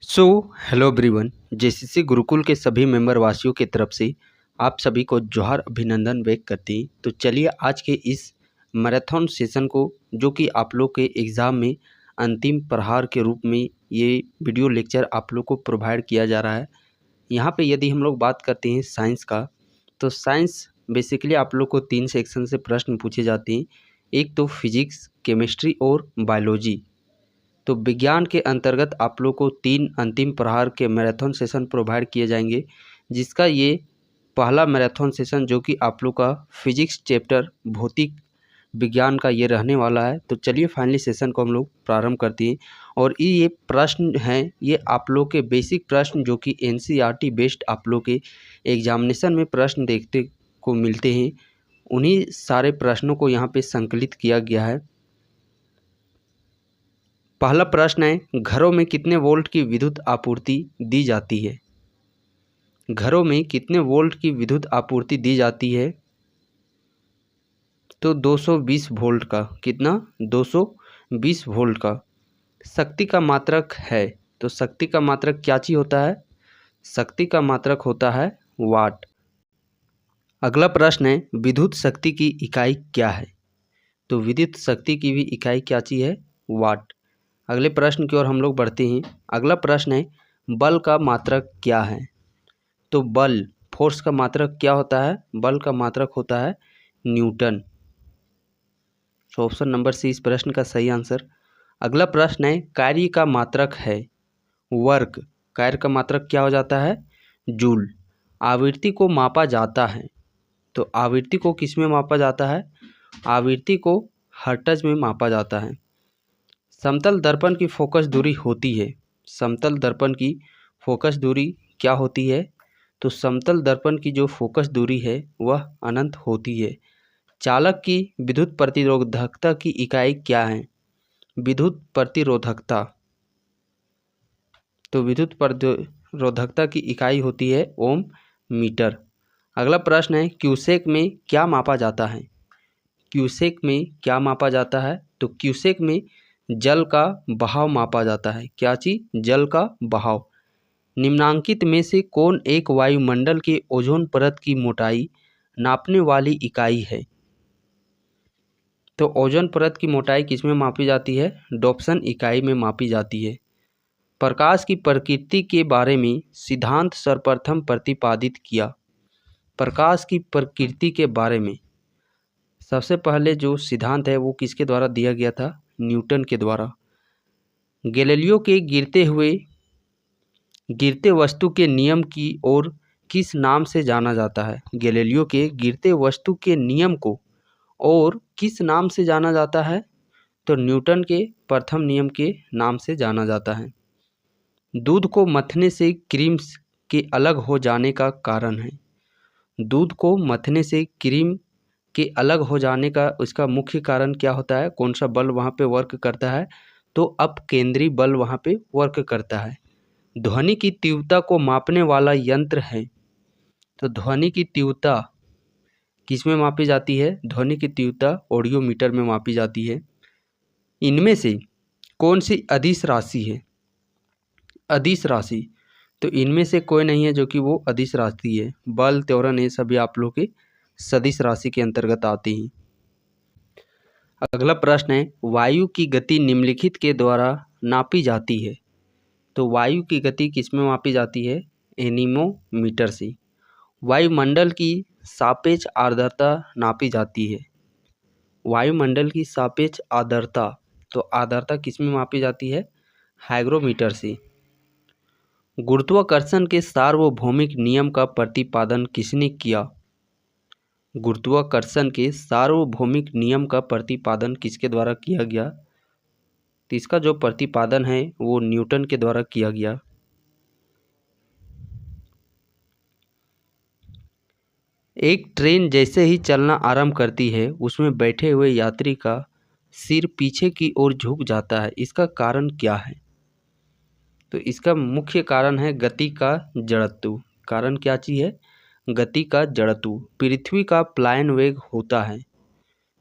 So hello everyone. JCC Gurukul के सभी member वासियों की तरफ से आप सभी को जोहार अभिनंदन व्यक्त करते हैं। तो चलिए आज के इस मैराथन सेशन को, जो कि आप लोग के एग्ज़ाम में अंतिम प्रहार के रूप में ये वीडियो लेक्चर आप लोग को प्रोवाइड किया जा रहा है। यहाँ पे यदि हम लोग बात करते हैं साइंस का, तो साइंस बेसिकली आप लोग को 3 सेक्शन से प्रश्न पूछे जाते हैं। एक तो फिजिक्स, केमिस्ट्री और बायोलॉजी। तो विज्ञान के अंतर्गत आप लोग को 3 अंतिम प्रहार के मैराथन सेशन प्रोवाइड किए जाएंगे, जिसका ये पहला मैराथन सेशन जो कि आप लोग का फिजिक्स चैप्टर भौतिक विज्ञान का ये रहने वाला है। तो चलिए फाइनली सेशन को हम लोग प्रारंभ करते हैं। और ये प्रश्न हैं, ये आप लोग के बेसिक प्रश्न जो कि एनसीईआरटी बेस्ड आप लोग के एग्जामिनेशन में प्रश्न देखते को मिलते हैं, उन्हीं सारे प्रश्नों को यहाँ पे संकलित किया गया है। पहला प्रश्न है, घरों में कितने वोल्ट की विद्युत आपूर्ति दी जाती है? घरों में कितने वोल्ट की विद्युत आपूर्ति दी जाती है? तो 220 वोल्ट का। कितना? 220 वोल्ट का। शक्ति का मात्रक है, तो शक्ति का मात्रक क्या चीज होता है? शक्ति का मात्रक होता है वाट। अगला प्रश्न है, विद्युत शक्ति की इकाई क्या है? तो विद्युत शक्ति की भी इकाई क्या चीज है? वाट। अगले प्रश्न की ओर हम लोग बढ़ते हैं। अगला प्रश्न है, बल का मात्रक क्या है? तो बल, फोर्स का मात्रक क्या होता है? बल का मात्रक होता है न्यूटन। तो ऑप्शन नंबर सी इस प्रश्न का सही आंसर। अगला प्रश्न है, कार्य का मात्रक है वर्क। कार्य का मात्रक क्या हो जाता है? जूल। आवृत्ति को मापा जाता है, तो आवृत्ति को किस में मापा जाता है? आवृत्ति को हर्ट्ज में मापा जाता है। समतल दर्पण की फोकस दूरी होती है। समतल दर्पण की फोकस दूरी क्या होती है? तो समतल दर्पण की जो फोकस दूरी है वह अनंत होती है। चालक की विद्युत प्रतिरोधकता की इकाई क्या है? विद्युत प्रतिरोधकता, तो विद्युत प्रतिरोधकता की इकाई होती है ओम मीटर। अगला प्रश्न है, क्यूसेक में क्या मापा जाता है? क्यूसेक में क्या मापा जाता है? तो क्यूसेक में जल का बहाव मापा जाता है। क्या चीज? जल का बहाव। निम्नांकित में से कौन एक वायुमंडल के ओजोन परत की मोटाई नापने वाली इकाई है? तो ओजोन परत की मोटाई किस में मापी जाती है? डॉप्सन इकाई में मापी जाती है। प्रकाश की प्रकृति के बारे में सिद्धांत सर्वप्रथम प्रतिपादित किया। प्रकाश की प्रकृति के बारे में सबसे पहले जो सिद्धांत है वो किसके द्वारा दिया गया था? न्यूटन के द्वारा। गैलीलियो के गिरते वस्तु के नियम की ओर किस नाम से जाना जाता है? गैलीलियो के गिरते वस्तु के नियम को और किस नाम से जाना जाता है? तो न्यूटन के प्रथम नियम के नाम से जाना जाता है। दूध को मथने से क्रीम के अलग हो जाने का कारण है। दूध को मथने से क्रीम के अलग हो जाने का उसका मुख्य कारण क्या होता है? कौन सा बल वहाँ पे वर्क करता है? तो अपकेंद्री बल वहाँ पे वर्क करता है। ध्वनि की तीव्रता को मापने वाला यंत्र है। तो ध्वनि की तीव्रता किस में मापी जाती है? ध्वनि की तीव्रता ऑडियोमीटर में मापी जाती है। इनमें से कौन सी अदिश राशि है? अदिश राशि, तो इनमें से कोई नहीं है जो कि वो अदिश राशि है। बल, त्वरण ये सभी आप लोग के सदिश राशि के अंतर्गत आते हैं। अगला प्रश्न है, वायु की गति निम्नलिखित के द्वारा नापी जाती है। तो वायु की गति किस में मापी जाती है? एनीमोमीटर से। वायुमंडल की सापेक्ष आर्द्रता नापी जाती है। वायुमंडल की सापेक्ष आर्द्रता, तो आर्द्रता किस में मापी जाती है? हाइग्रोमीटर से। गुरुत्वाकर्षण के सार्वभौमिक नियम का प्रतिपादन किसने किया? गुरुत्वाकर्षण के सार्वभौमिक नियम का प्रतिपादन किसके द्वारा किया गया? तो इसका जो प्रतिपादन है वो न्यूटन के द्वारा किया गया। एक ट्रेन जैसे ही चलना आरंभ करती है, उसमें बैठे हुए यात्री का सिर पीछे की ओर झुक जाता है। इसका कारण क्या है? तो इसका मुख्य कारण है गति का जड़त्व। कारण क्या चीज है? गति का जड़त्व। पृथ्वी का प्लायन वेग होता है।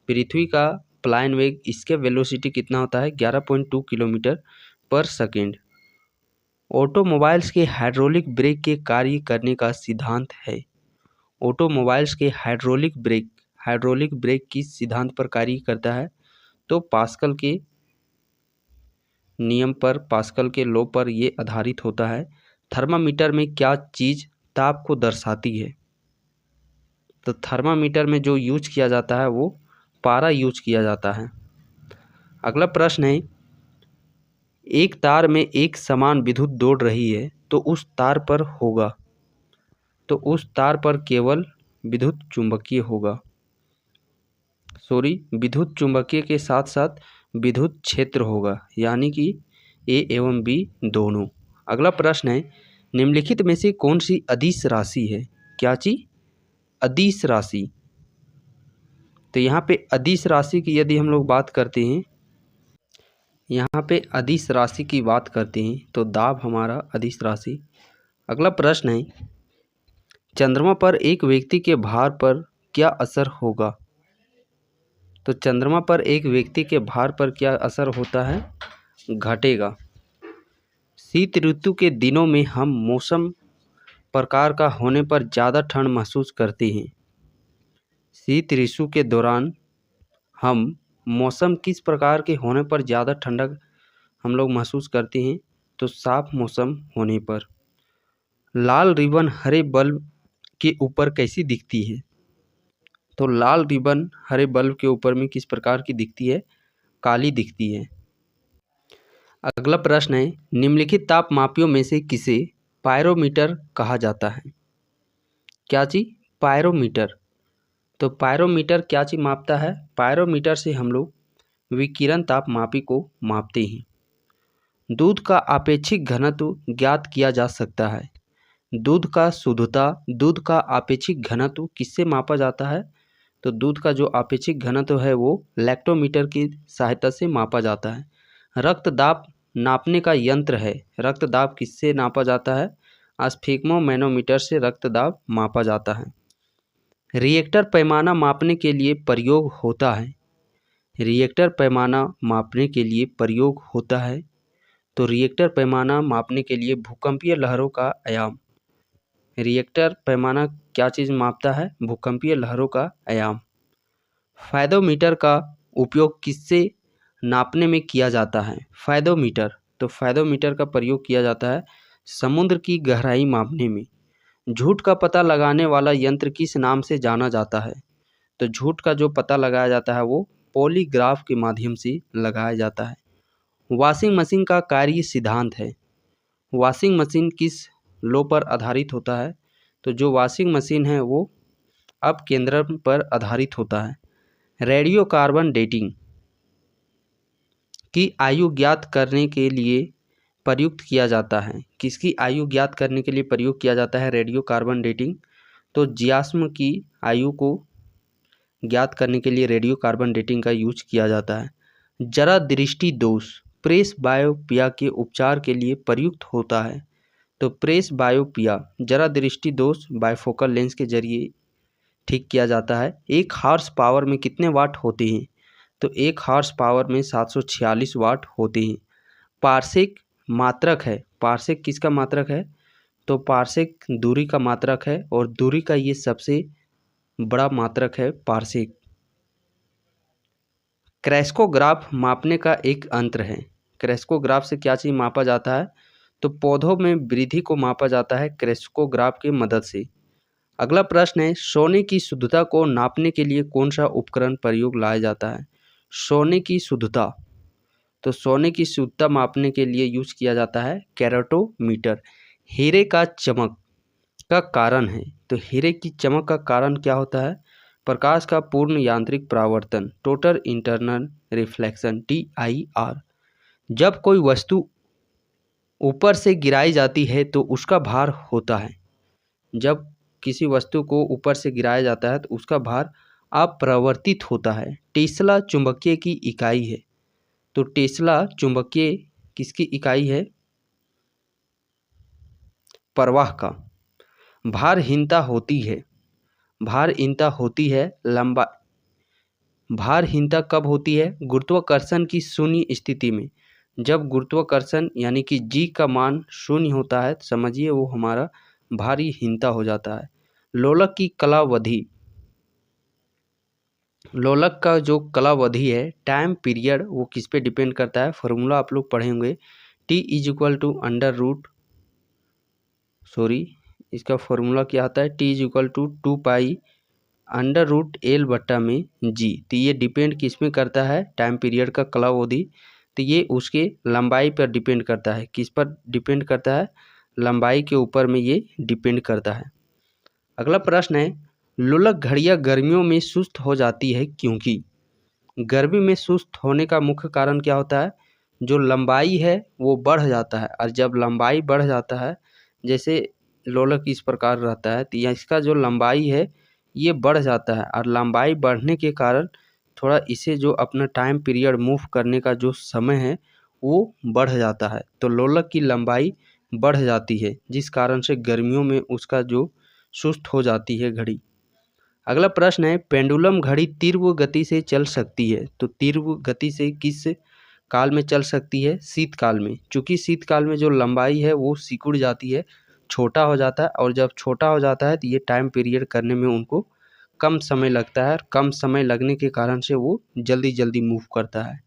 पृथ्वी का प्लायन वेग, इसके वेलोसिटी कितना होता है? 11.2 किलोमीटर पर सेकेंड। ऑटोमोबाइल्स के हाइड्रोलिक ब्रेक के कार्य करने का सिद्धांत है। ऑटोमोबाइल्स के हाइड्रोलिक ब्रेक किस सिद्धांत पर कार्य करता है? तो पास्कल के नियम पर, पास्कल के लॉ पर ये आधारित होता है। थर्मामीटर में क्या चीज़ ताप को दर्शाती है? तो थर्मामीटर में जो यूज किया जाता है वो पारा यूज किया जाता है। अगला प्रश्न है, एक तार में एक समान विद्युत दौड़ रही है तो उस तार पर होगा, तो उस तार पर केवल विद्युत चुंबकीय होगा, विद्युत चुंबकीय के साथ साथ विद्युत क्षेत्र होगा, यानी कि ए एवं बी दोनों। अगला प्रश्न है, निम्नलिखित में से कौन सी अदिश राशि है? क्या चीज? अदिश राशि। तो यहाँ पे अदिश राशि की यदि हम लोग बात करते हैं, यहाँ पे अदिश राशि की बात करते हैं तो दाब हमारा अदिश राशि। अगला प्रश्न है, चंद्रमा पर एक व्यक्ति के भार पर क्या असर होगा? तो चंद्रमा पर एक व्यक्ति के भार पर क्या असर होता है? घटेगा। शीत ऋतु के दिनों में हम मौसम प्रकार का होने पर ज़्यादा ठंड महसूस करते हैं। शीत ऋतु के दौरान हम मौसम किस प्रकार के होने पर ज़्यादा ठंडक हम लोग महसूस करते हैं? तो साफ मौसम होने पर। लाल रिबन हरे बल्ब के ऊपर कैसी दिखती है? तो लाल रिबन हरे बल्ब के ऊपर में किस प्रकार की दिखती है? काली दिखती है। अगला प्रश्न है, निम्नलिखित तापमापियों में से किसे पायरोमीटर कहा जाता है? क्या चीज? पायरोमीटर। तो पायरोमीटर क्या चीज मापता है? पायरोमीटर से हम लोग विकिरण तापमापी को मापते हैं। दूध का आपेक्षिक घनत्व ज्ञात किया जा सकता है। दूध का शुद्धता, दूध का आपेक्षिक घनत्व किससे मापा जाता है? तो दूध का जो आपेक्षिक घनत्व है वो लैक्टोमीटर की सहायता से मापा जाता है। रक्तदाब नापने का यंत्र है। रक्तदाब किससे नापा जाता है? स्फिग्मोमैनोमीटर से रक्तदाब मापा जाता है। रिएक्टर पैमाना मापने के लिए प्रयोग होता है। रिएक्टर पैमाना मापने के लिए प्रयोग होता है। तो रिएक्टर पैमाना मापने के लिए भूकंपीय लहरों का आयाम। रिएक्टर पैमाना क्या चीज़ मापता है? भूकंपीय लहरों का आयाम। फायदोमीटर का उपयोग किससे नापने में किया जाता है? फायदोमीटर। तो फायदोमीटर का प्रयोग किया जाता है समुद्र की गहराई मापने में। झूठ का पता लगाने वाला यंत्र किस नाम से जाना जाता है? तो झूठ का जो पता लगाया जाता है वो पॉलीग्राफ के माध्यम से लगाया जाता है। वॉशिंग मशीन का कार्य सिद्धांत है। वॉशिंग मशीन किस लॉ पर आधारित होता है? तो जो वॉशिंग मशीन है वो अपकेंद्रन पर आधारित होता है। रेडियो कार्बन डेटिंग की आयु ज्ञात करने के लिए प्रयुक्त किया जाता है। किसकी आयु ज्ञात करने के लिए प्रयोग किया जाता है रेडियो कार्बन डेटिंग? तो जियास्म की आयु को ज्ञात करने के लिए रेडियो कार्बन डेटिंग का यूज किया जाता है। जरा दृष्टि दोष प्रेस बायोपिया के उपचार के लिए प्रयुक्त होता है। तो प्रेस बायोपिया जरा दृष्टि दोष बायफोकल लेंस के जरिए ठीक किया जाता है। एक हॉर्स पावर में कितने वाट होते हैं? तो एक हॉर्स पावर में 746 वाट होते हैं। पार्सेक मात्रक है। पार्सेक किसका मात्रक है? तो पार्सेक दूरी का मात्रक है और दूरी का ये सबसे बड़ा मात्रक है पार्सेक। क्रेस्कोग्राफ मापने का एक यंत्र है। क्रेस्कोग्राफ से क्या चीज़ मापा जाता है? तो पौधों में वृद्धि को मापा जाता है क्रेस्कोग्राफ की मदद से। अगला प्रश्न है, सोने की शुद्धता को नापने के लिए कौन सा उपकरण प्रयोग लाया जाता है? सोने की शुद्धता। तो सोने की शुद्धता मापने के लिए यूज किया जाता है कैरोटोमीटर। हीरे का चमक का कारण है। तो हीरे की चमक का कारण क्या होता है? प्रकाश का पूर्ण यांत्रिक परावर्तन, टोटल इंटरनल रिफ्लेक्शन, TIR। जब कोई वस्तु ऊपर से गिराई जाती है तो उसका भार होता है। जब किसी वस्तु को ऊपर से गिराया जाता है तो उसका भार अपरिवर्तित होता है। टेस्ला चुंबकीय की इकाई है। तो टेस्ला चुंबकीय किसकी इकाई है? प्रवाह का। भारहीनता होती है। भारहीनता होती है लंबा। भारहीनता कब होती है? गुरुत्वाकर्षण की शून्य स्थिति में। जब गुरुत्वाकर्षण यानी कि जी का मान शून्य होता है तो समझिए वो हमारा भारीहीनता हो जाता है। लोलक की कलावधि, लोलक का जो कलावधि है टाइम पीरियड वो किस पे डिपेंड करता है, फॉर्मूला आप लोग पढ़े होंगे, T is equal to under root इसका फॉर्मूला क्या आता है, T is equal to 2 pi under root L बट्टा में जी। तो ये डिपेंड किस में करता है, टाइम पीरियड का कलावधि, तो ये उसके लंबाई पर डिपेंड करता है। किस पर डिपेंड करता है, लंबाई के ऊपर में ये डिपेंड करता है। अगला प्रश्न है, लोलक घड़ियाँ गर्मियों में सुस्त हो जाती है क्योंकि। गर्मी में सुस्त होने का मुख्य कारण क्या होता है, जो लंबाई है वो बढ़ जाता है, और जब लंबाई बढ़ जाता है, जैसे लोलक इस प्रकार रहता है, तो इसका जो लंबाई है ये बढ़ जाता है, और लंबाई बढ़ने के कारण थोड़ा इसे जो अपना टाइम पीरियड मूव करने का जो समय है वो बढ़ जाता है। तो लोलक की लंबाई बढ़ जाती है, जिस कारण से गर्मियों में उसका जो सुस्त हो जाती है घड़ी। अगला प्रश्न है, पेंडुलम घड़ी तीव्र गति से चल सकती है, तो तीव्र गति से किस काल में चल सकती है, शीतकाल में। चूँकि शीतकाल में जो लंबाई है वो सिकुड़ जाती है, छोटा हो जाता है, और जब छोटा हो जाता है तो ये टाइम पीरियड करने में उनको कम समय लगता है, और कम समय लगने के कारण से वो जल्दी जल्दी मूव करता है।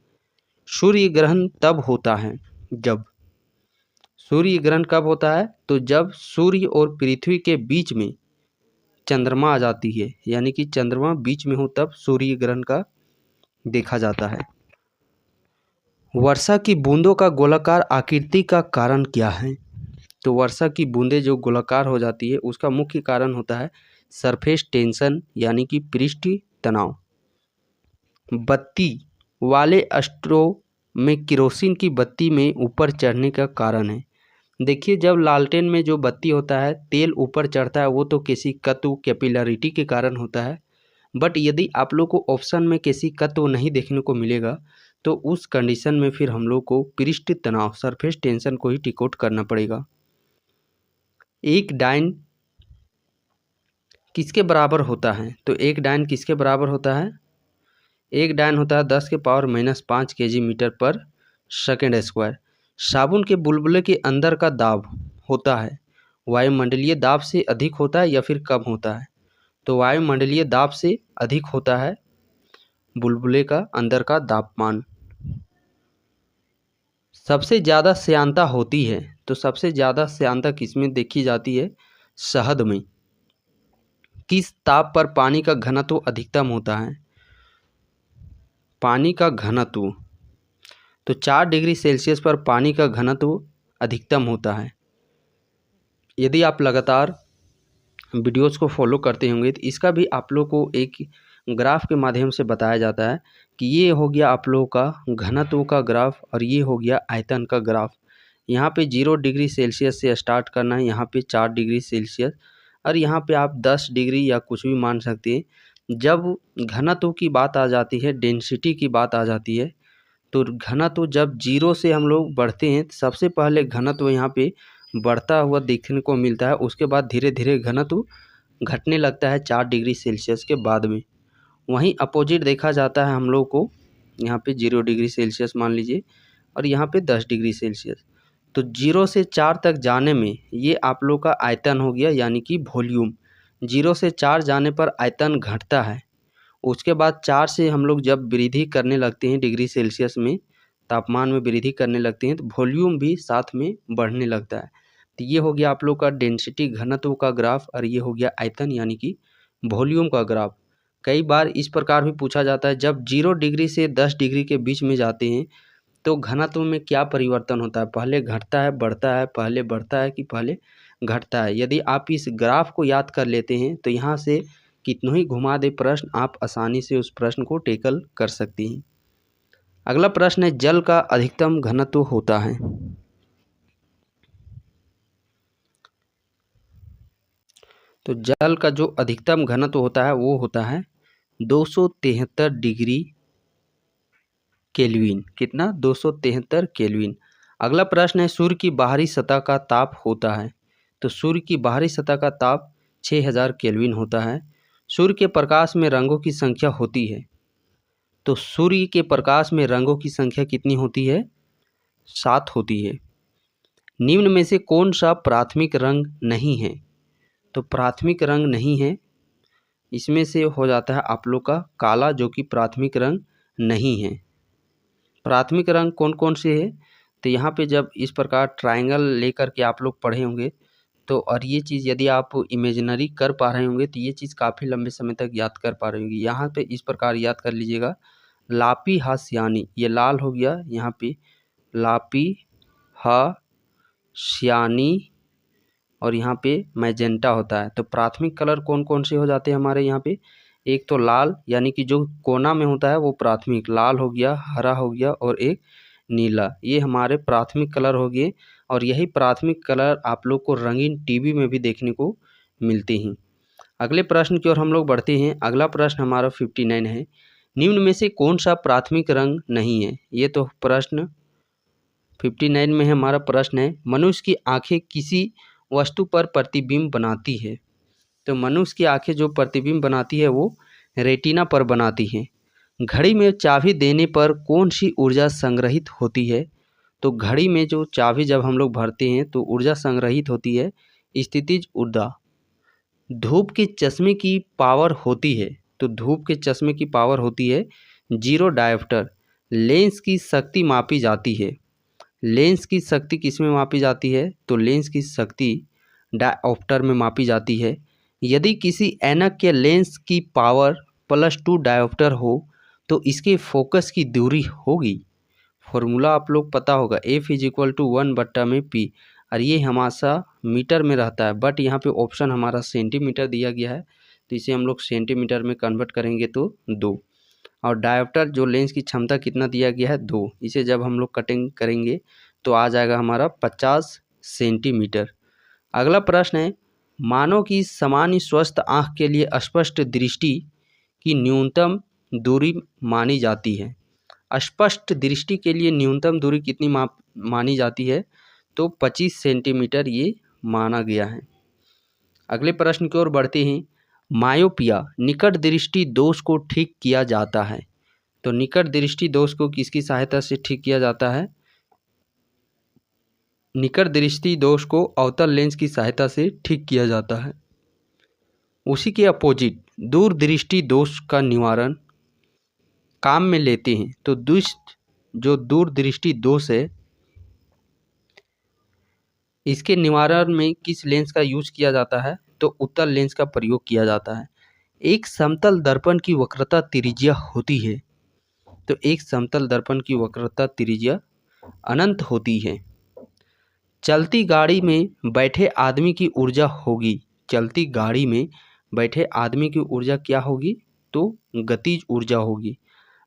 सूर्य ग्रहण तब होता है जब, सूर्य ग्रहण कब होता है, तो जब सूर्य और पृथ्वी के बीच में चंद्रमा आ जाती है, यानी कि चंद्रमा बीच में हो तब सूर्य ग्रहण का देखा जाता है। वर्षा की बूंदों का गोलाकार आकृति का कारण क्या है, तो वर्षा की बूंदें जो गोलाकार हो जाती है उसका मुख्य कारण होता है सरफेस टेंशन, यानी कि पृष्ठ तनाव। बत्ती वाले स्ट्रो में केरोसिन की बत्ती में ऊपर चढ़ने का कारण है। देखिए, जब लालटेन में जो बत्ती होता है तेल ऊपर चढ़ता है वो तो किसी तत्व कैपिलरिटी के कारण होता है, बट यदि आप लोग को ऑप्शन में किसी तत्व नहीं देखने को मिलेगा तो उस कंडीशन में फिर हम लोग को पृष्ठ तनाव सरफेस टेंशन को ही टिक आउट करना पड़ेगा। एक डाइन किसके बराबर होता है, तो एक डाइन किसके बराबर होता है, एक डाइन होता है 10⁻⁻5 kg/s²। साबुन के बुलबुले के अंदर का दाब होता है वायुमंडलीय दाब से अधिक होता है या फिर कम होता है, तो वायुमंडलीय दाब से अधिक होता है बुलबुले का अंदर का तापमान। सबसे ज़्यादा श्यानता होती है, तो सबसे ज़्यादा श्यानता किसमें देखी जाती है, शहद में। किस ताप पर पानी का घनत्व अधिकतम होता है, पानी का घनत्व, तो 4 डिग्री सेल्सियस पर पानी का घनत्व अधिकतम होता है। यदि आप लगातार वीडियोस को फॉलो करते होंगे तो इसका भी आप लोग को एक ग्राफ के माध्यम से बताया जाता है कि ये हो गया आप लोगों का घनत्व का ग्राफ और ये हो गया आयतन का ग्राफ। यहाँ पे 0 डिग्री सेल्सियस से स्टार्ट करना है, यहाँ पे 4 डिग्री सेल्सियस, और यहाँ पे आप 10 डिग्री या कुछ भी मान सकते हैं। जब घनत्व की बात आ जाती है, डेंसिटी की बात आ जाती है, तो घनत्व जब 0 से हम लोग बढ़ते हैं तो सबसे पहले घनत्व यहाँ पे बढ़ता हुआ देखने को मिलता है, उसके बाद धीरे धीरे घनत्व घटने लगता है 4 डिग्री सेल्सियस के बाद में। वहीं अपोजिट देखा जाता है हम लोग को, यहाँ पे 0 डिग्री सेल्सियस मान लीजिए और यहाँ पे 10 डिग्री सेल्सियस, तो 0 से 4 तक जाने में ये आप लोग का आयतन हो गया, यानी कि वॉल्यूम। 0 से 4 जाने पर आयतन घटता है, उसके बाद 4 से हम लोग जब वृद्धि करने लगते हैं डिग्री सेल्सियस में, तापमान में वृद्धि करने लगते हैं तो वॉल्यूम भी साथ में बढ़ने लगता है। तो ये हो गया आप लोग का डेंसिटी घनत्व का ग्राफ, और ये हो गया आयतन यानी कि वॉल्यूम का ग्राफ। कई बार इस प्रकार भी पूछा जाता है, जब 0 डिग्री से 10 डिग्री के बीच में जाते हैं तो घनत्व में क्या परिवर्तन होता है, पहले घटता है बढ़ता है, पहले बढ़ता है कि पहले घटता है। यदि आप इस ग्राफ को याद कर लेते हैं तो यहाँ से कितनों ही घुमा दे प्रश्न, आप आसानी से उस प्रश्न को टेकल कर सकती हैं। अगला प्रश्न है, जल का अधिकतम घनत्व होता है, तो जल का जो अधिकतम घनत्व होता है वो होता है 273 डिग्री केल्विन। कितना, 273 केल्विन। अगला प्रश्न है, सूर्य की बाहरी सतह का ताप होता है, तो सूर्य की बाहरी सतह का ताप 6000 केल्विन होता है। सूर्य के प्रकाश में रंगों की संख्या होती है, तो सूर्य के प्रकाश में रंगों की संख्या कितनी होती है, 7 होती है। निम्न में से कौन सा प्राथमिक रंग नहीं है? तो प्राथमिक रंग नहीं है, इसमें से हो जाता है आप लोग का काला, जो कि प्राथमिक रंग नहीं है। प्राथमिक रंग कौन कौन से है? तो यहाँ पे जब इस प्रकार ट्रायंगल लेकर के आप लोग पढ़े होंगे तो, और ये चीज़ यदि आप इमेजिनरी कर पा रहे होंगे तो ये चीज़ काफ़ी लंबे समय तक याद कर पा रहे होंगे। यहाँ पे इस प्रकार याद कर लीजिएगा, लापी हास्यानी, ये लाल हो गया, यहाँ पे लापी हास्यानी, और यहाँ पे मैजेंटा होता है। तो प्राथमिक कलर कौन कौन से हो जाते हैं हमारे यहाँ पे? एक तो लाल, यानी कि जो कोना में होता है वो प्राथमिक लाल हो गया, हरा हो गया, और एक नीला, ये हमारे प्राथमिक कलर हो गए। और यही प्राथमिक कलर आप लोग को रंगीन टीवी में भी देखने को मिलते हैं। अगले प्रश्न की ओर हम लोग बढ़ते हैं। अगला प्रश्न हमारा 59 है। निम्न में से कौन सा प्राथमिक रंग नहीं है? ये तो प्रश्न 59 में है, हमारा प्रश्न है, मनुष्य की आंखें किसी वस्तु पर प्रतिबिंब बनाती है? तो मनुष्य की आंखें जो प्रतिबिंब बनाती है वो रेटिना पर बनाती है। घड़ी में चाबी देने पर कौन सी ऊर्जा संग्रहित होती है? तो घड़ी में जो चाबी जब हम लोग भरते हैं तो ऊर्जा संग्रहित होती है स्थितिज ऊर्जा। धूप के चश्मे की पावर होती है, तो धूप के चश्मे की पावर होती है 0 डायोप्टर। लेंस की शक्ति मापी जाती है, लेंस की शक्ति किस में मापी जाती है? तो लेंस की शक्ति डायोप्टर में मापी जाती है। यदि किसी ऐनक के लेंस की पावर +2 डायोप्टर हो तो इसके फोकस की दूरी होगी, फॉर्मूला आप लोग पता होगा, F = 1/p, और ये हमारा मीटर में रहता है, बट यहाँ पे ऑप्शन हमारा सेंटीमीटर दिया गया है, तो इसे हम लोग सेंटीमीटर में कन्वर्ट करेंगे तो 2। और डायोप्टर जो लेंस की क्षमता कितना दिया गया है? 2। इसे जब हम लोग कटिंग करेंगे तो आ जाएगा हमारा 50 सेंटीमीटर। अगला प्रश्न है, मानव की सामान्य स्वस्थ आँख के लिए स्पष्ट दृष्टि की न्यूनतम दूरी मानी जाती है? स्पष्ट दृष्टि के लिए न्यूनतम दूरी कितनी मानी जाती है? तो 25 सेंटीमीटर ये माना गया है। अगले प्रश्न की ओर बढ़ते हैं। मायोपिया निकट दृष्टि दोष को ठीक किया जाता है? तो निकट दृष्टि दोष को किसकी सहायता से ठीक किया जाता है? निकट दृष्टि दोष को अवतल लेंस की सहायता से ठीक किया जाता है। उसी के अपोजिट दूर दृष्टि दोष का निवारण काम में लेते हैं, तो जो दूर दृष्टि दोष है इसके निवारण में किस लेंस का यूज किया जाता है? तो उत्तल लेंस का प्रयोग किया जाता है। एक समतल दर्पण की वक्रता त्रिज्या होती है, तो एक समतल दर्पण की वक्रता त्रिज्या अनंत होती है। चलती गाड़ी में बैठे आदमी की ऊर्जा होगी, चलती गाड़ी में बैठे आदमी की ऊर्जा क्या होगी? तो गतिज ऊर्जा होगी।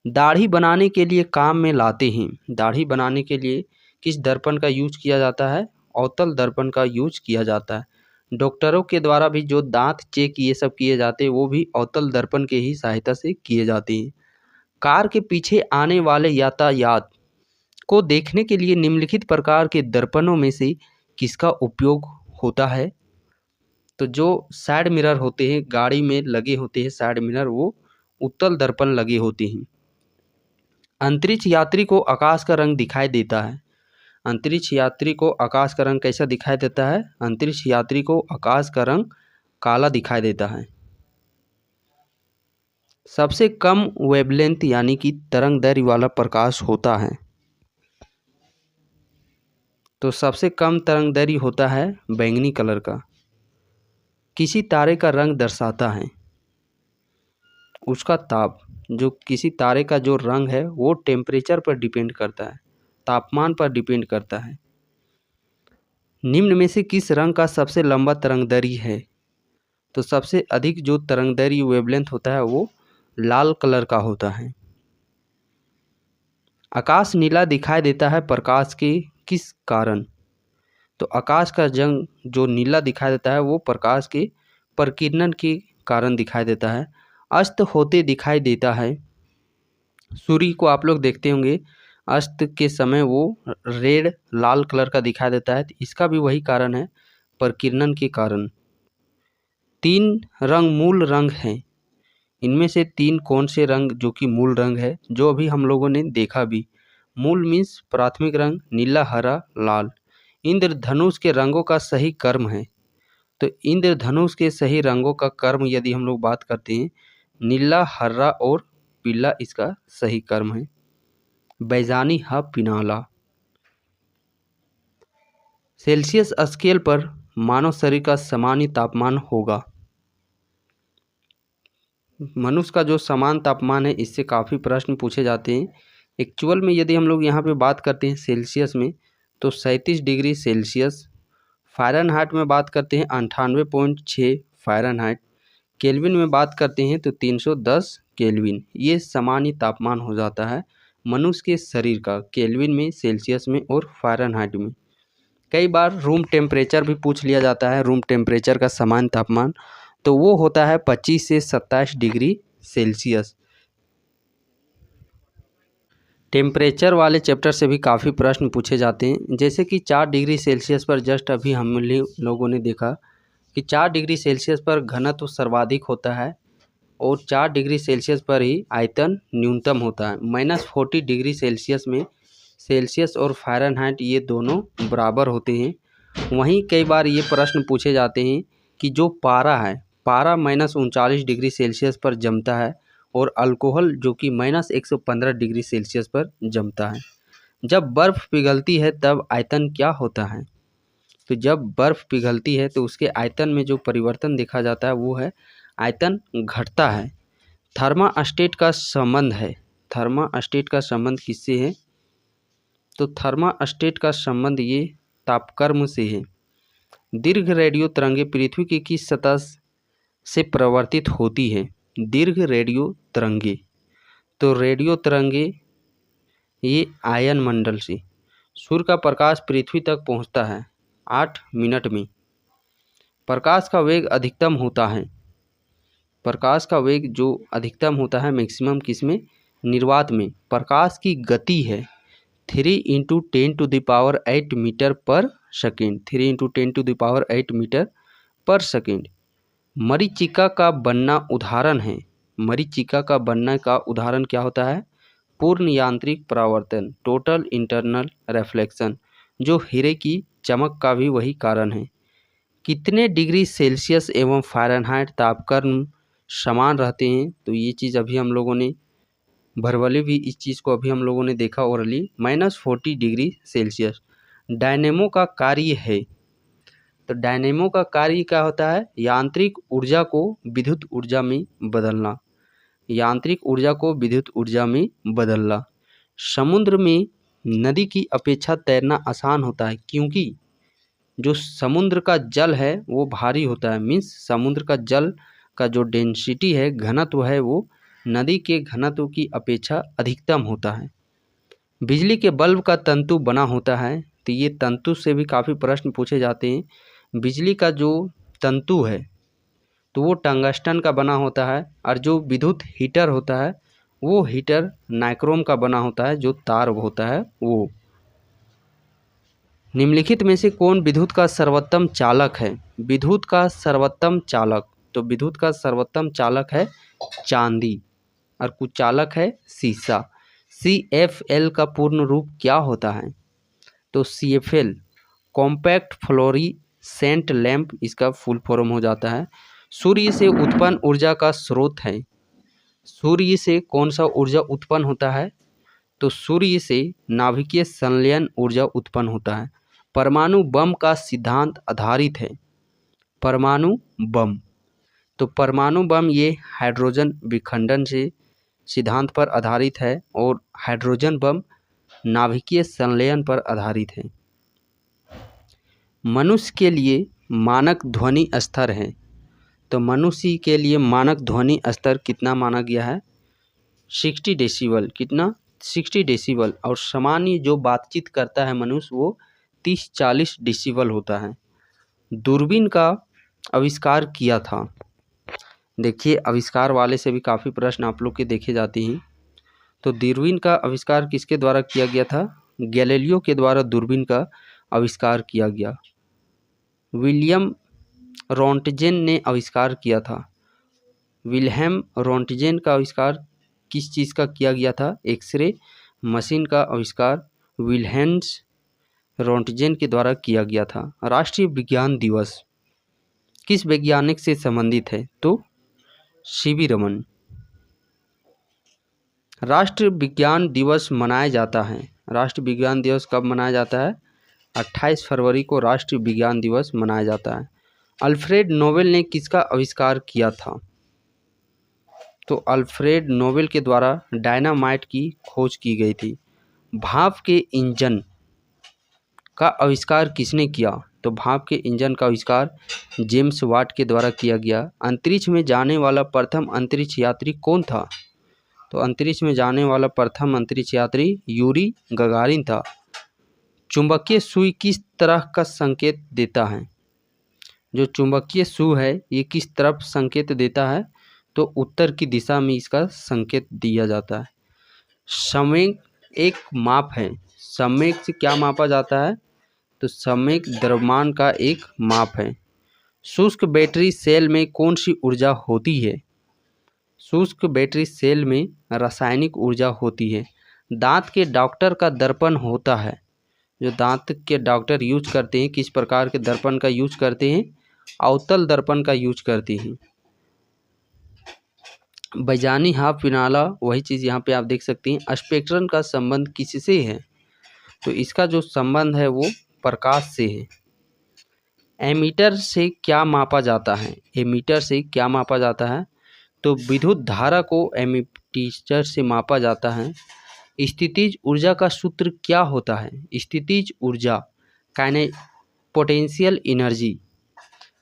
दाढ़ी बनाने के लिए काम में लाते हैं, दाढ़ी बनाने के लिए किस दर्पण का यूज किया जाता है? अवतल दर्पण का यूज किया जाता है। डॉक्टरों के द्वारा भी जो दांत चेक ये सब किए जाते हैं वो भी अवतल दर्पण के ही सहायता से किए जाते हैं। कार के पीछे आने वाले यातायात को देखने के लिए निम्नलिखित प्रकार के दर्पणों में से किसका उपयोग होता है? तो जो साइड मिरर होते हैं गाड़ी में लगे होते हैं साइड मिरर, वो उत्तल दर्पण लगे होते हैं। अंतरिक्ष यात्री को आकाश का रंग दिखाई देता है, अंतरिक्ष यात्री को आकाश का रंग कैसा दिखाई देता है? अंतरिक्ष यात्री को आकाश का रंग काला दिखाई देता है। सबसे कम वेवलेंथ यानी कि तरंग दैर्घ्य वाला प्रकाश होता है, तो सबसे कम तरंग दैर्घ्य होता है बैंगनी कलर का। किसी तारे का रंग दर्शाता है, उसका ताप, जो किसी तारे का जो रंग है वो टेम्परेचर पर डिपेंड करता है, तापमान पर डिपेंड करता है। निम्न में से किस रंग का सबसे लंबा तरंगदैर्घ्य है? तो सबसे अधिक जो तरंगदैर्घ्य वेवलेंथ होता है वो लाल कलर का होता है। आकाश नीला दिखाई देता है प्रकाश के किस कारण? तो आकाश का रंग जो नीला दिखाई देता है वो प्रकाश के प्रकीर्णन के कारण दिखाई देता है। अस्त होते दिखाई देता है, सूर्य को आप लोग देखते होंगे अस्त के समय वो रेड लाल कलर का दिखाई देता है, तो इसका भी वही कारण है, प्रकीर्णन के कारण। 3 रंग मूल रंग हैं, इनमें से 3 कौन से रंग जो कि मूल रंग है, जो अभी हम लोगों ने देखा भी? मूल मीन्स प्राथमिक रंग, नीला, हरा, लाल। इंद्रधनुष के रंगों का सही कर्म है। तो इंद्रधनुष के सही रंगों का कर्म यदि हम लोग बात करते हैं, नीला, हरा और पीला इसका सही कर्म है। बैजानी ह पिनाला। सेल्सियस स्केल पर मानव शरीर का सामान्य तापमान होगा। मनुष्य का जो समान तापमान है, इससे काफ़ी प्रश्न पूछे जाते हैं। एक्चुअल में यदि हम लोग यहाँ पे बात करते हैं सेल्सियस में, तो 37 डिग्री सेल्सियस। फ़ारेनहाइट में बात करते हैं 98.6 फ़ारेनहाइट। केल्विन में बात करते हैं तो 310 केल्विन। ये सामान्य तापमान हो जाता है मनुष्य के शरीर का, केल्विन में, सेल्सियस में और फ़ारेनहाइट में। कई बार रूम टेम्परेचर भी पूछ लिया जाता है, रूम टेम्परेचर का सामान्य तापमान, तो वो होता है 25 से 27 डिग्री सेल्सियस। टेम्परेचर वाले चैप्टर से भी काफ़ी प्रश्न पूछे जाते हैं, जैसे कि 4 डिग्री सेल्सियस पर जस्ट अभी हम लोगों ने देखा कि 4 डिग्री सेल्सियस पर घनत्व सर्वाधिक होता है और 4 डिग्री सेल्सियस पर ही आयतन न्यूनतम होता है। -40 डिग्री सेल्सियस में सेल्सियस और फ़ारेनहाइट ये दोनों बराबर होते हैं। वहीं कई बार ये प्रश्न पूछे जाते हैं कि जो पारा है, पारा -39 डिग्री सेल्सियस पर जमता है और अल्कोहल जो कि -115 डिग्री सेल्सियस पर जमता है। जब बर्फ़ पिघलती है तब आयतन क्या होता है? तो जब बर्फ़ पिघलती है तो उसके आयतन में जो परिवर्तन देखा जाता है वो है आयतन घटता है। थर्मास्टेट का संबंध है, थर्मास्टेट का संबंध किससे है? तो थर्मास्टेट का संबंध ये तापक्रम से है। दीर्घ रेडियो तरंगें पृथ्वी की किस सतह से प्रवर्तित होती है? दीर्घ रेडियो तरंगें, तो रेडियो तरंगें ये आयन मंडल से। सूर्य का प्रकाश पृथ्वी तक पहुंचता है 8 मिनट में। प्रकाश का वेग अधिकतम होता है, प्रकाश का वेग जो अधिकतम होता है मैक्सिमम किसमें? निर्वात में। प्रकाश की गति है 3 × 10⁸ मीटर पर सेकेंड, 3 × 10⁸ मीटर पर सेकेंड। मरीचिका का बनना उदाहरण है, मरीचिका का बनने का उदाहरण क्या होता है? पूर्ण यांत्रिक परावर्तन, टोटल इंटरनल रिफ्लेक्शन, जो हीरे की चमक का भी वही कारण है। कितने डिग्री सेल्सियस एवं फ़ारेनहाइट तापक्रम समान रहते हैं? तो ये चीज़ अभी हम लोगों ने भरवली भी इस चीज़ को अभी हम लोगों ने देखा ओरली, -40 डिग्री सेल्सियस। डायनेमो का कार्य है, तो डायनेमो का कार्य क्या होता है? यांत्रिक ऊर्जा को विद्युत ऊर्जा में बदलना, यांत्रिक ऊर्जा को विद्युत ऊर्जा में बदलना। समुद्र में नदी की अपेक्षा तैरना आसान होता है, क्योंकि जो समुद्र का जल है वो भारी होता है, मीन्स समुद्र का जल का जो डेंसिटी है, घनत्व है, वो नदी के घनत्व की अपेक्षा अधिकतम होता है। बिजली के बल्ब का तंतु बना होता है, तो ये तंतु से भी काफ़ी प्रश्न पूछे जाते हैं। बिजली का जो तंतु है तो वो टंगस्टन का बना होता है, और जो विद्युत हीटर होता है वो हीटर नाइक्रोम का बना होता है, जो तार होता है वो। निम्नलिखित में से कौन विद्युत का सर्वोत्तम चालक है? विद्युत का सर्वोत्तम चालक, तो विद्युत का सर्वोत्तम चालक है चांदी, और कुचालक है सीसा। CFL का पूर्ण रूप क्या होता है? तो CFL कॉम्पैक्ट फ्लोरिसेंट लैंप इसका फुल फॉर्म हो जाता है। सूर्य से उत्पन्न ऊर्जा का स्रोत है। सूर्य से कौन सा ऊर्जा उत्पन्न होता है? तो सूर्य से नाभिकीय संलयन ऊर्जा उत्पन्न होता है। परमाणु बम का सिद्धांत आधारित है। परमाणु बम, तो परमाणु बम ये हाइड्रोजन विखंडन से सिद्धांत पर आधारित है, और हाइड्रोजन बम नाभिकीय संलयन पर आधारित है। मनुष्य के लिए मानक ध्वनि स्तर है, तो मनुष्य के लिए मानक ध्वनि स्तर कितना माना गया है? 60 डेसिबल। कितना? 60 डेसिबल। और सामान्य जो बातचीत करता है मनुष्य वो 30-40 डेसिबल होता है। दूरबीन का आविष्कार किया था, देखिए आविष्कार वाले से भी काफ़ी प्रश्न आप लोग के देखे जाते हैं। तो दूरबीन का आविष्कार किसके द्वारा किया गया था? गैलीलियो के द्वारा दूरबीन का आविष्कार किया गया। विलियम रोंटगेन ने आविष्कार किया था। विल्हेम रोंटगेन का आविष्कार किस चीज़ का किया गया था? एक्सरे मशीन का आविष्कार विल्हेम्स रोंटगेन के द्वारा किया गया था। राष्ट्रीय विज्ञान दिवस किस वैज्ञानिक से संबंधित है? तो सीवी रमन। राष्ट्रीय विज्ञान दिवस मनाया जाता है। राष्ट्रीय विज्ञान दिवस कब मनाया जाता है? 28 फरवरी को राष्ट्रीय विज्ञान दिवस मनाया जाता है। अल्फ्रेड नोबेल ने किसका आविष्कार किया था? तो अल्फ्रेड नोबेल के द्वारा डायनामाइट की खोज की गई थी। भाप के इंजन का आविष्कार किसने किया? तो भाप के इंजन का आविष्कार जेम्स वाट के द्वारा किया गया। अंतरिक्ष में जाने वाला प्रथम अंतरिक्ष यात्री कौन था? तो अंतरिक्ष में जाने वाला प्रथम अंतरिक्ष यात्री यूरी गगारिन था। चुंबकीय सुई किस तरह का संकेत देता है? जो चुंबकीय सुई है ये किस तरफ संकेत देता है? तो उत्तर की दिशा में इसका संकेत दिया जाता है। संवेग एक माप है। संवेग से क्या मापा जाता है? तो संवेग द्रव्यमान का एक माप है। शुष्क बैटरी सेल में कौन सी ऊर्जा होती है? शुष्क बैटरी सेल में रासायनिक ऊर्जा होती है। दांत के डॉक्टर का दर्पण होता है। जो दांत के डॉक्टर यूज करते हैं किस प्रकार के दर्पण का यूज करते हैं? अवतल दर्पण का यूज करते हैं। बैजानी हाफ फिनाला वही चीज़ यहाँ पे आप देख सकते हैं। स्पेक्ट्रम का संबंध किससे है? तो इसका जो संबंध है वो प्रकाश से है। एमीटर से क्या मापा जाता है? एमीटर से क्या मापा जाता है? तो विद्युत धारा को एमीटर से मापा जाता है। स्थितिज ऊर्जा का सूत्र क्या होता है? स्थितिज ऊर्जा पोटेंशियल एनर्जी।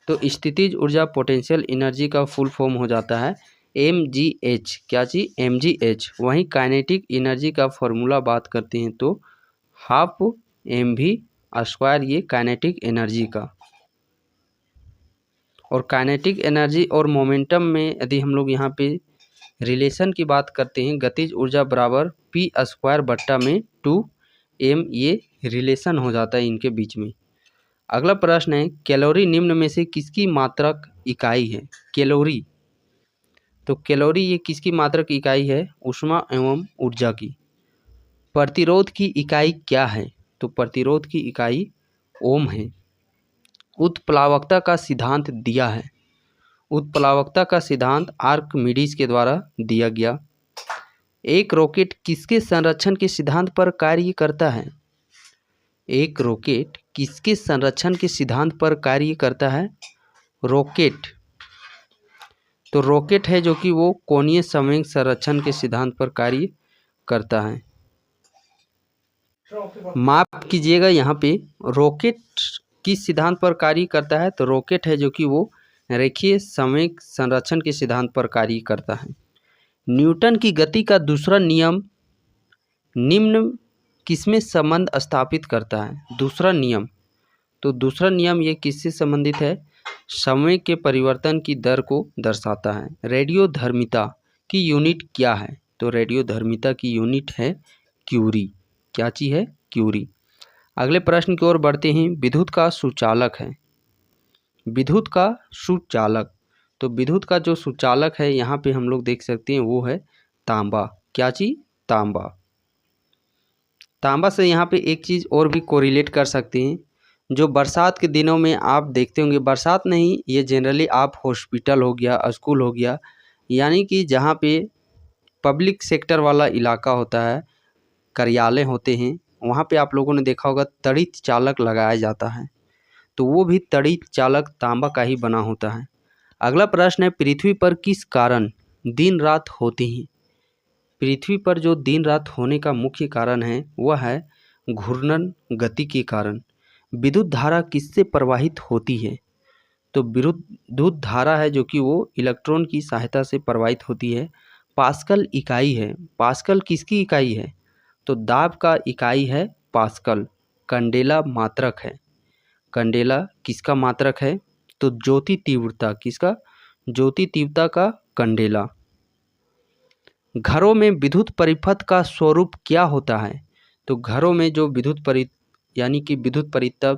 तो स्थितिज ऊर्जा पोटेंशियल एनर्जी का फुल फॉर्म हो जाता है mgh। क्या चीज? mgh। वहीं काइनेटिक एनर्जी का फॉर्मूला बात करते हैं तो हाफ mv²। ये काइनेटिक एनर्जी का। और काइनेटिक एनर्जी और मोमेंटम में यदि हम लोग यहाँ पे रिलेशन की बात करते हैं, गतिज ऊर्जा बराबर p²/2m, ये रिलेशन हो जाता है इनके बीच में। अगला प्रश्न है कैलोरी निम्न में से किसकी मात्रक इकाई है? कैलोरी। तो कैलोरी ये किसकी मात्रक इकाई है? ऊष्मा एवं ऊर्जा की। प्रतिरोध की इकाई क्या है? तो प्रतिरोध की इकाई ओम है। उत्प्लावकता का सिद्धांत दिया है। उत्प्लावकता का सिद्धांत आर्किमिडीज के द्वारा दिया गया। एक रॉकेट किसके संरक्षण के सिद्धांत पर कार्य करता है? एक रॉकेट किसके संरक्षण के सिद्धांत पर कार्य करता है? रॉकेट। तो रॉकेट है जो कि वो कोणीय संवेग संरक्षण के सिद्धांत पर कार्य करता है। माफ कीजिएगा, यहाँ पे रॉकेट किस सिद्धांत पर कार्य करता है? तो रॉकेट है जो कि वो रेखीय संवेग संरक्षण के सिद्धांत पर कार्य करता है। न्यूटन की गति का दूसरा नियम निम्न किसमें संबंध स्थापित करता है? दूसरा नियम। तो दूसरा नियम ये किससे संबंधित है? संवेग के परिवर्तन की दर को दर्शाता है। रेडियोधर्मिता की यूनिट क्या है? तो रेडियोधर्मिता की यूनिट है क्यूरी। क्या चीज है? क्यूरी। अगले प्रश्न की ओर बढ़ते हैं। विद्युत का सुचालक है। विद्युत का सुचालक। तो विद्युत का जो सुचालक है यहाँ पे हम लोग देख सकते हैं वो है तांबा। क्या चीज? तांबा। तांबा से यहाँ पे एक चीज़ और भी कोरिलेट कर सकते हैं। जो बरसात के दिनों में आप देखते होंगे, बरसात नहीं, ये जनरली आप हॉस्पिटल हो गया, स्कूल हो गया, यानी कि जहाँ पे पब्लिक सेक्टर वाला इलाका होता है, कार्यालय होते हैं, वहाँ पे आप लोगों ने देखा होगा तड़ित चालक लगाया जाता है। तो वो भी तड़ित चालक तांबा का ही बना होता है। अगला प्रश्न है पृथ्वी पर किस कारण दिन रात होती हैं? पृथ्वी पर जो दिन रात होने का मुख्य कारण है वह है घूर्णन गति के कारण। विद्युत धारा किससे प्रवाहित होती है? तो विद्युत धारा है जो कि वो इलेक्ट्रॉन की सहायता से प्रवाहित होती है। पास्कल इकाई है। पास्कल किसकी इकाई है? तो दाब का इकाई है पास्कल। कंडेला मात्रक है। कंडेला किसका मात्रक है? तो ज्योति तीव्रता। किसका? ज्योति तीव्रता का कंडेला। घरों में विद्युत परिपथ का स्वरूप क्या होता है? तो घरों में जो यानी कि विद्युत परिपथ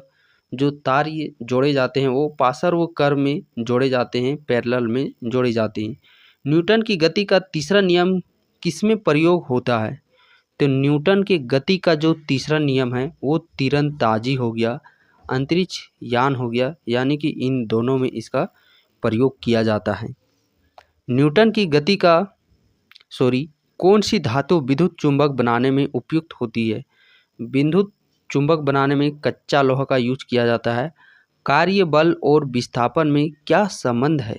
जो तार ये जोड़े जाते हैं वो पार्श्व व कर्व में जोड़े जाते हैं, पैरेलल में जोड़े जाते हैं। न्यूटन की गति का तीसरा नियम किसमें प्रयोग होता है? तो न्यूटन के गति का जो तीसरा नियम है वो तीरंदाजी हो गया, अंतरिक्ष यान हो गया, यानी कि इन दोनों में इसका प्रयोग किया जाता है। न्यूटन की गति का कौन सी धातु विद्युत चुंबक बनाने में उपयुक्त होती है? विद्युत चुंबक बनाने में कच्चा लोहा का यूज किया जाता है। कार्य बल और विस्थापन में क्या संबंध है?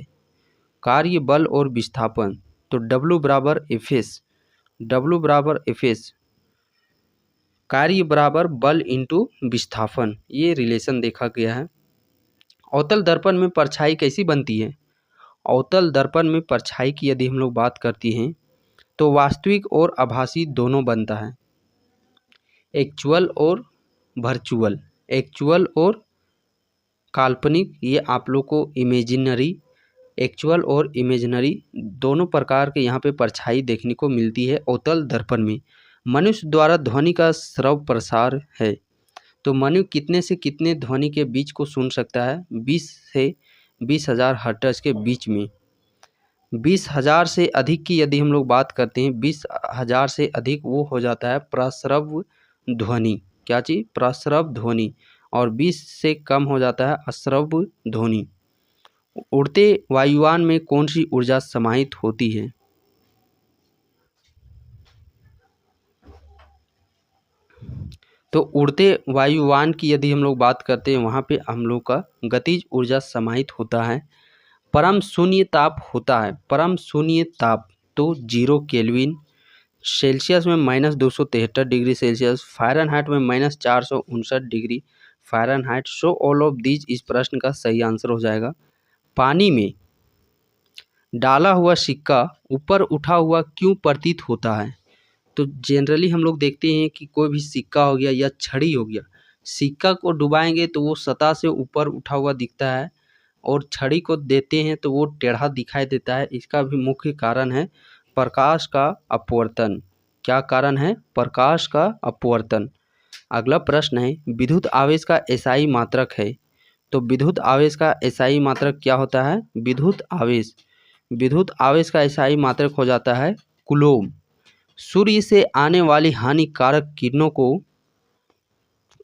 कार्य बल और विस्थापन, तो W बराबर एफ एस, कार्य बराबर बल इंटू विस्थापन, ये रिलेशन देखा गया है। अवतल दर्पण में परछाई कैसी बनती है? अवतल दर्पण में परछाई की यदि हम लोग बात करते हैं तो वास्तविक और आभासी दोनों बनता है। एक्चुअल और वर्चुअल, एक्चुअल और काल्पनिक, ये आप लोग को इमेजिनरी, एक्चुअल और इमेजिनरी दोनों प्रकार के यहाँ पे परछाई देखने को मिलती है अवतल दर्पण में। मनुष्य द्वारा ध्वनि का श्रव्य प्रसार है, तो मनुष्य कितने से कितने ध्वनि के बीच को सुन सकता है? 20 से 20,000 हर्ट्ज के बीच में। 20,000 से अधिक की यदि हम लोग बात करते हैं, 20,000 से अधिक वो हो जाता है प्रश्रव्य ध्वनि। क्या चीज़? प्रश्रव्य ध्वनि। और 20 से कम हो जाता है अश्रव्य ध्वनि। उड़ते वायुयान में कौन सी ऊर्जा समाहित होती है? तो उड़ते वायुयान की यदि हम लोग बात करते हैं वहाँ पे हम लोग का गतिज ऊर्जा समाहित होता है। परम शून्य ताप होता है, परम शून्य ताप तो 0 केल्विन, सेल्सियस में -273 डिग्री सेल्सियस, फ़ारेनहाइट में -459 degree Fahrenheit. So all of these इस प्रश्न का सही आंसर हो जाएगा। पानी में डाला हुआ सिक्का ऊपर उठा हुआ क्यों प्रतीत होता है? तो जनरली हम लोग देखते हैं कि कोई भी सिक्का हो गया या छड़ी हो गया, सिक्का को डुबाएंगे तो वो सतह से ऊपर उठा हुआ दिखता है और छड़ी को देते हैं तो वो टेढ़ा दिखाई देता है। इसका भी मुख्य कारण है प्रकाश का अपवर्तन। क्या कारण है? प्रकाश का अपवर्तन। अगला प्रश्न है विद्युत आवेश का एसआई मात्रक है, तो विद्युत आवेश का एसआई मात्रक क्या होता है? विद्युत आवेश का एसआई मात्रक हो जाता है कूलोम। सूर्य से आने वाली हानिकारक किरणों को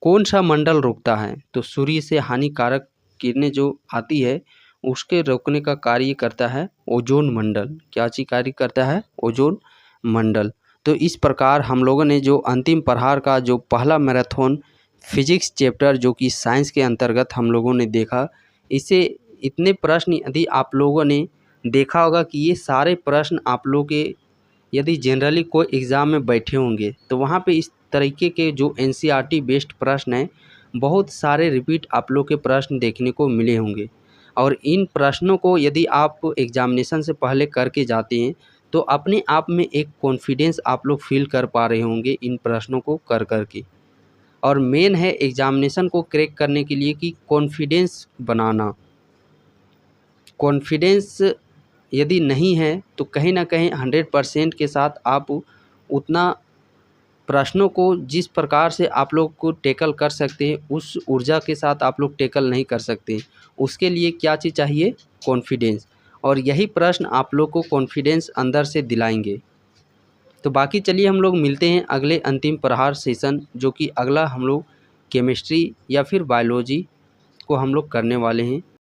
कौन सा मंडल रोकता है? तो सूर्य से हानिकारक किरणें जो आती है उसके रोकने का कार्य करता है ओजोन मंडल। क्या चीज कार्य करता है? ओजोन मंडल। तो इस प्रकार हम लोगों ने जो अंतिम प्रहार का जो पहला मैराथन फिजिक्स चैप्टर जो कि साइंस के अंतर्गत हम लोगों ने देखा, इसे इतने प्रश्न यदि आप लोगों ने देखा होगा कि ये सारे प्रश्न आप लोगों के यदि जनरली कोई एग्ज़ाम में बैठे होंगे तो वहाँ पे इस तरीके के जो एनसीईआरटी बेस्ड प्रश्न हैं बहुत सारे रिपीट आप लोग के प्रश्न देखने को मिले होंगे। और इन प्रश्नों को यदि आप एग्जामिनेशन से पहले करके जाते हैं तो अपने आप में एक कॉन्फिडेंस आप लोग फील कर पा रहे होंगे इन प्रश्नों को कर के। और मेन है एग्जामिनेशन को क्रैक करने के लिए कि कॉन्फिडेंस बनाना। कॉन्फिडेंस यदि नहीं है तो कहीं ना कहीं 100% के साथ आप उतना प्रश्नों को जिस प्रकार से आप लोग को टैकल कर सकते हैं उस ऊर्जा के साथ आप लोग टैकल नहीं कर सकते। उसके लिए क्या चीज़ चाहिए? कॉन्फिडेंस। और यही प्रश्न आप लोग को कॉन्फिडेंस अंदर से दिलाएंगे। तो बाकी चलिए हम लोग मिलते हैं अगले अंतिम प्रहार सेशन, जो कि अगला हम लोग केमिस्ट्री या फिर बायोलॉजी को हम लोग करने वाले हैं।